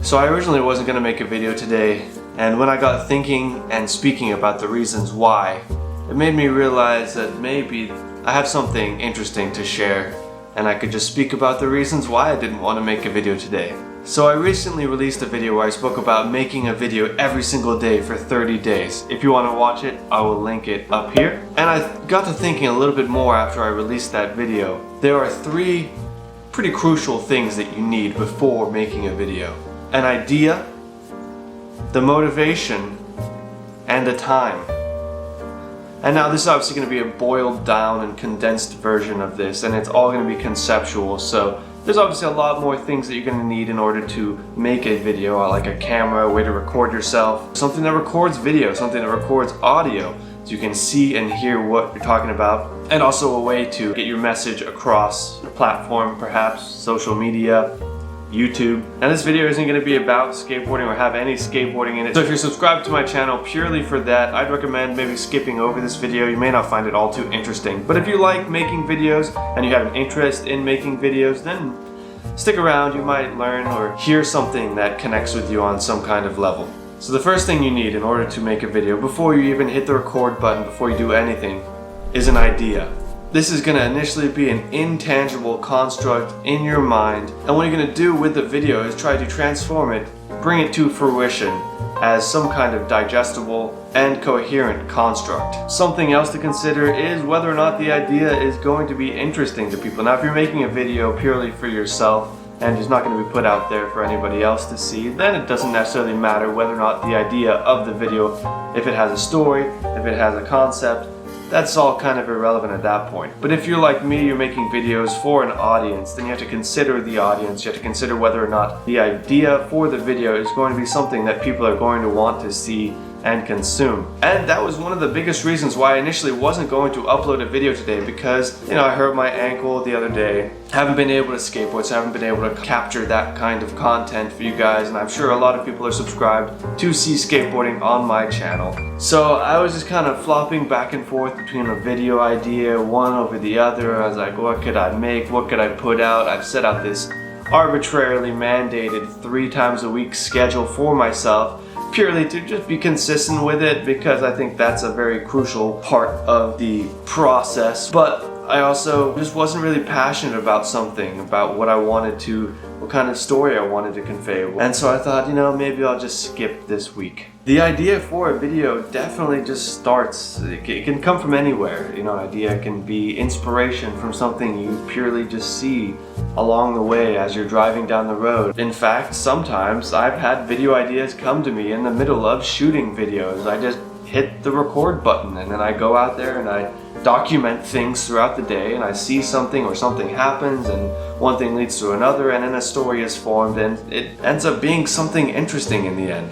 So I originally wasn't going to make a video today, and when I got thinking and speaking about the reasons why, it made me realize that maybe I have something interesting to share and I could just speak about the reasons why I didn't want to make a video today. So I recently released a video where I spoke about making a video every single day for 30 days. If you want to watch it, I will link it up here. And I got to thinking a little bit more after I released that video. There are 3 pretty crucial things that you need before making a video. An idea, the motivation, and the time. And now this is obviously going to be a boiled down and condensed version of this, and it's all going to be conceptual, so there's obviously a lot more things that you're going to need in order to make a video, like a camera, a way to record yourself, something that records video, something that records audio, so you can see and hear what you're talking about, and also a way to get your message across a platform, perhaps social media, YouTube. Now this video isn't going to be about skateboarding or have any skateboarding in it, so if you're subscribed to my channel purely for that, I'd recommend maybe skipping over this video. You may not find it all too interesting, but if you like making videos and you have an interest in making videos, then stick around. You might learn or hear something that connects with you on some kind of level. So the first thing you need in order to make a video, before you even hit the record button, before you do anything, is an idea. This is going to initially be an intangible construct in your mind, and what you're going to do with the video is try to transform it, bring it to fruition as some kind of digestible and coherent construct. Something else to consider is whether or not the idea is going to be interesting to people. Now if you're making a video purely for yourself and it's not going to be put out there for anybody else to see, then it doesn't necessarily matter whether or not the idea of the video, if it has a story, if it has a concept, that's all kind of irrelevant at that point. But if you're like me, you're making videos for an audience, then you have to consider the audience. You have to consider whether or not the idea for the video is going to be something that people are going to want to see and consume. And that was one of the biggest reasons why I initially wasn't going to upload a video today, because I hurt my ankle the other day. Haven't been able to skateboard, so I haven't been able to capture that kind of content for you guys, and I'm sure a lot of people are subscribed to see skateboarding on my channel. So I was just kind of flopping back and forth between a video idea, one over the other. I was like, what could I make? What could I put out? I've set out this arbitrarily mandated 3 times a week schedule for myself, purely to just be consistent with it, because I think that's a very crucial part of the process. But I also just wasn't really passionate about something, about what I wanted to, what kind of story I wanted to convey. And so I thought, maybe I'll just skip this week. The idea for a video definitely just starts, it can come from anywhere. An idea can be inspiration from something you purely just see along the way as you're driving down the road. In fact, sometimes I've had video ideas come to me in the middle of shooting videos. I just hit the record button and then I go out there and I document things throughout the day, and I see something or something happens and one thing leads to another, and then a story is formed and it ends up being something interesting in the end.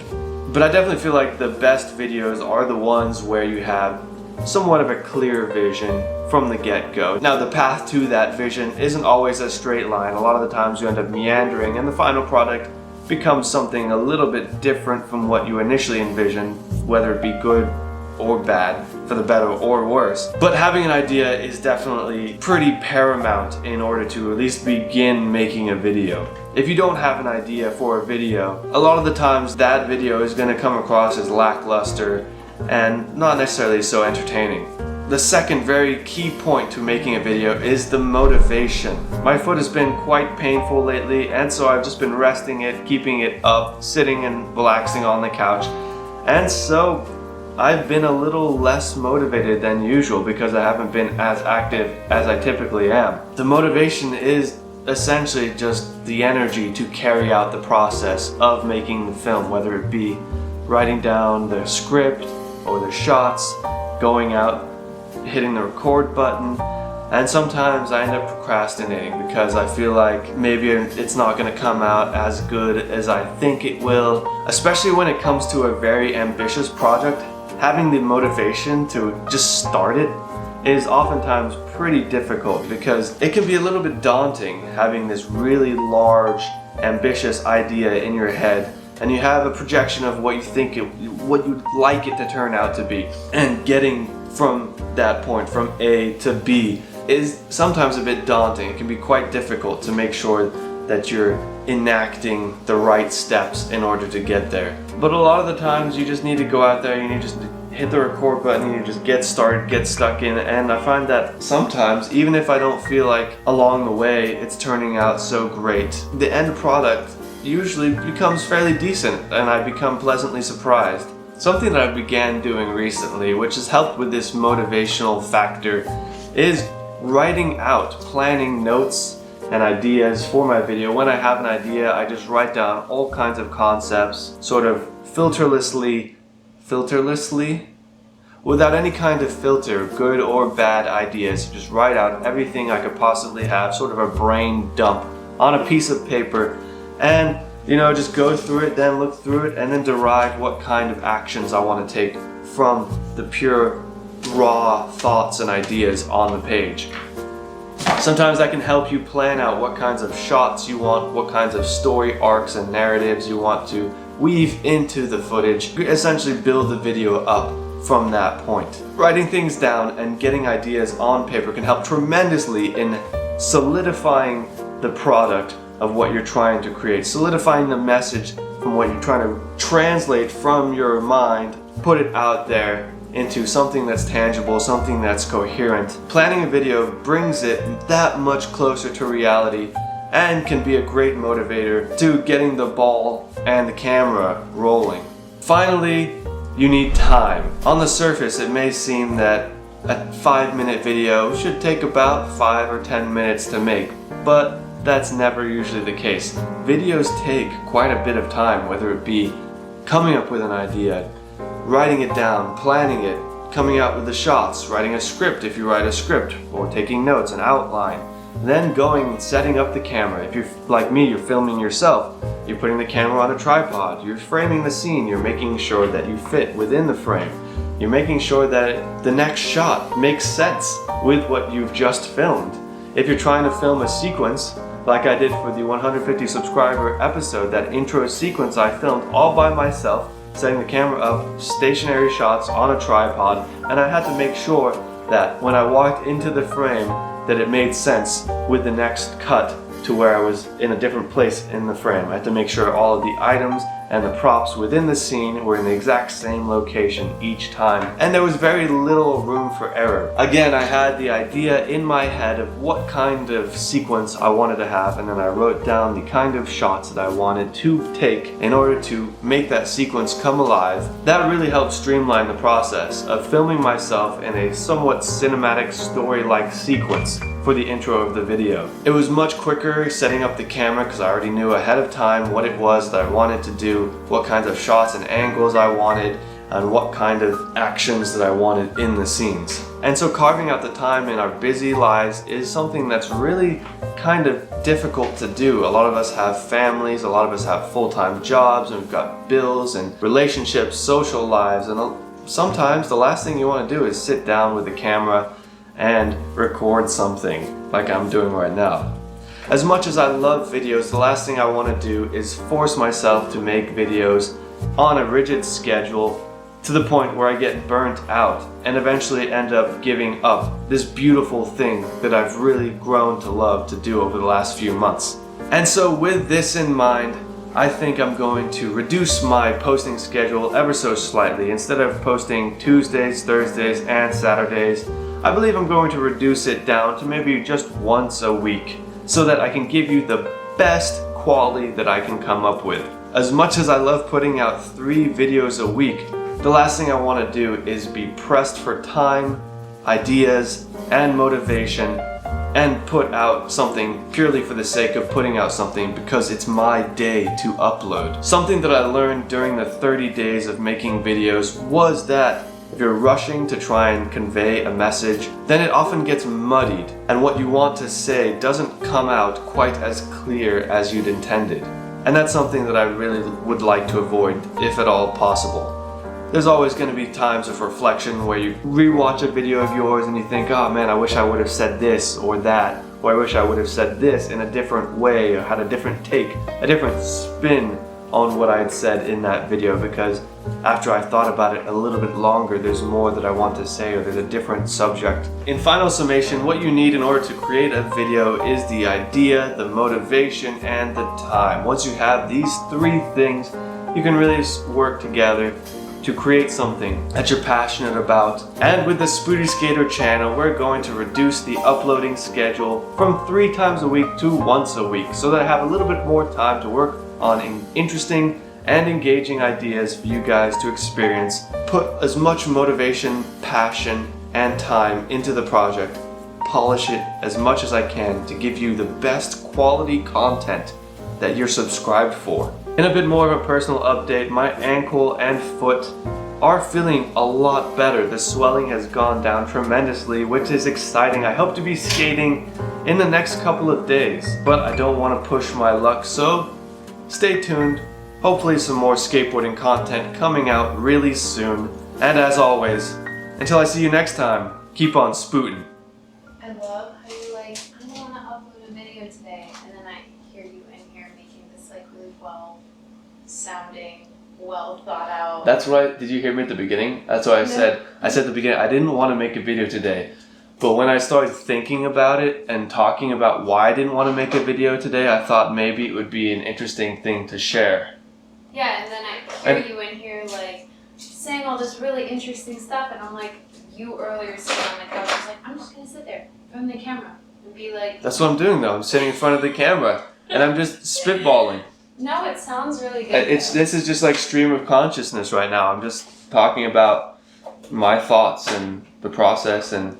But I definitely feel like the best videos are the ones where you have somewhat of a clear vision from the get-go. Now the path to that vision isn't always a straight line. A lot of the times you end up meandering and the final product becomes something a little bit different from what you initially envisioned, whether it be good or bad, for the better or worse. But having an idea is definitely pretty paramount in order to at least begin making a video. If you don't have an idea for a video, a lot of the times that video is going to come across as lackluster and not necessarily so entertaining. The second very key point to making a video is the motivation. My foot has been quite painful lately, and so I've just been resting it, keeping it up, sitting and relaxing on the couch. And so I've been a little less motivated than usual because I haven't been as active as I typically am. The motivation is essentially just the energy to carry out the process of making the film, whether it be writing down the script or the shots, going out, hitting the record button, and sometimes I end up procrastinating because I feel like maybe it's not going to come out as good as I think it will. Especially when it comes to a very ambitious project, having the motivation to just start it is oftentimes pretty difficult, because it can be a little bit daunting having this really large, ambitious idea in your head, and you have a projection of what you think what you'd like it to turn out to be, and getting from that point, from A to B, is sometimes a bit daunting. It can be quite difficult to make sure that you're enacting the right steps in order to get there. But a lot of the times you just need to go out there, you need to just hit the record button, and you just get started, get stuck in, and I find that sometimes, even if I don't feel like along the way it's turning out so great, the end product usually becomes fairly decent and I become pleasantly surprised. Something that I began doing recently, which has helped with this motivational factor, is writing out, planning notes and ideas for my video. When I have an idea, I just write down all kinds of concepts, sort of filterlessly, without any kind of filter, good or bad ideas. Just write out everything I could possibly have, sort of a brain dump on a piece of paper, and just go through it, then look through it, and then derive what kind of actions I want to take from the pure raw thoughts and ideas on the page. Sometimes that can help you plan out what kinds of shots you want, what kinds of story arcs and narratives you want to weave into the footage. Essentially build the video up from that point. Writing things down and getting ideas on paper can help tremendously in solidifying the product of what you're trying to create, solidifying the message from what you're trying to translate from your mind, put it out there into something that's tangible, something that's coherent. Planning a video brings it that much closer to reality and can be a great motivator to getting the ball and the camera rolling. Finally, you need time. On the surface, it may seem that a 5-minute video should take about 5 or 10 minutes to make, but that's never usually the case. Videos take quite a bit of time, whether it be coming up with an idea, writing it down, planning it, coming out with the shots, writing a script if you write a script, or taking notes, an outline, then going and setting up the camera. If you're like me, you're filming yourself, you're putting the camera on a tripod, you're framing the scene, you're making sure that you fit within the frame, you're making sure that the next shot makes sense with what you've just filmed. If you're trying to film a sequence, like I did for the 150 subscriber episode, that intro sequence I filmed all by myself, setting the camera up, stationary shots on a tripod, and I had to make sure that when I walked into the frame that it made sense with the next cut to where I was in a different place in the frame. I had to make sure all of the items and the props within the scene were in the exact same location each time. And there was very little room for error. Again, I had the idea in my head of what kind of sequence I wanted to have, and then I wrote down the kind of shots that I wanted to take in order to make that sequence come alive. That really helped streamline the process of filming myself in a somewhat cinematic story-like sequence for the intro of the video. It was much quicker setting up the camera because I already knew ahead of time what it was that I wanted to do, what kinds of shots and angles I wanted, and what kind of actions that I wanted in the scenes. And so carving out the time in our busy lives is something that's really kind of difficult to do. A lot of us have families, a lot of us have full-time jobs, and we've got bills and relationships, social lives, and sometimes the last thing you want to do is sit down with the camera and record something like I'm doing right now. As much as I love videos, the last thing I want to do is force myself to make videos on a rigid schedule to the point where I get burnt out and eventually end up giving up this beautiful thing that I've really grown to love to do over the last few months. And so with this in mind, I think I'm going to reduce my posting schedule ever so slightly. Instead of posting Tuesdays, Thursdays, and Saturdays, I believe I'm going to reduce it down to maybe just once a week so that I can give you the best quality that I can come up with. As much as I love putting out 3 videos a week, the last thing I want to do is be pressed for time, ideas, and motivation and put out something purely for the sake of putting out something because it's my day to upload. Something that I learned during the 30 days of making videos was that if you're rushing to try and convey a message, then it often gets muddied, and what you want to say doesn't come out quite as clear as you'd intended. And that's something that I really would like to avoid, if at all possible. There's always going to be times of reflection where you rewatch a video of yours and you think, oh man, I wish I would have said this or that, or I wish I would have said this in a different way, or had a different take, a different spin on what I had said in that video, because after I thought about it a little bit longer, there's more that I want to say, or there's a different subject. In final summation, what you need in order to create a video is the idea, the motivation, and the time. Once you have these three things, you can really work together to create something that you're passionate about. And with the Spootyskater channel, we're going to reduce the uploading schedule from 3 times a week to once a week, so that I have a little bit more time to work on interesting and engaging ideas for you guys to experience. Put as much motivation, passion, and time into the project. Polish it as much as I can to give you the best quality content that you're subscribed for. In a bit more of a personal update, my ankle and foot are feeling a lot better. The swelling has gone down tremendously, which is exciting. I hope to be skating in the next couple of days, but I don't want to push my luck, so stay tuned. Hopefully some more skateboarding content coming out really soon. And as always, until I see you next time, keep on spootin'. I love how you're like, I don't want to upload a video today, and then I hear you in here making this like really well sounding, well thought out. That's what did you hear me at the beginning? That's what I said. I said at the beginning, I didn't want to make a video today. But when I started thinking about it and talking about why I didn't want to make a video today, I thought maybe it would be an interesting thing to share. Yeah, and then I hear you in here like saying all this really interesting stuff, and I'm like, you earlier sitting on the couch, I was like, I'm just gonna sit there from the camera and be like. That's what I'm doing though. I'm sitting in front of the camera and I'm just spitballing. No, it sounds really good. This is just like stream of consciousness right now. I'm just talking about my thoughts and the process and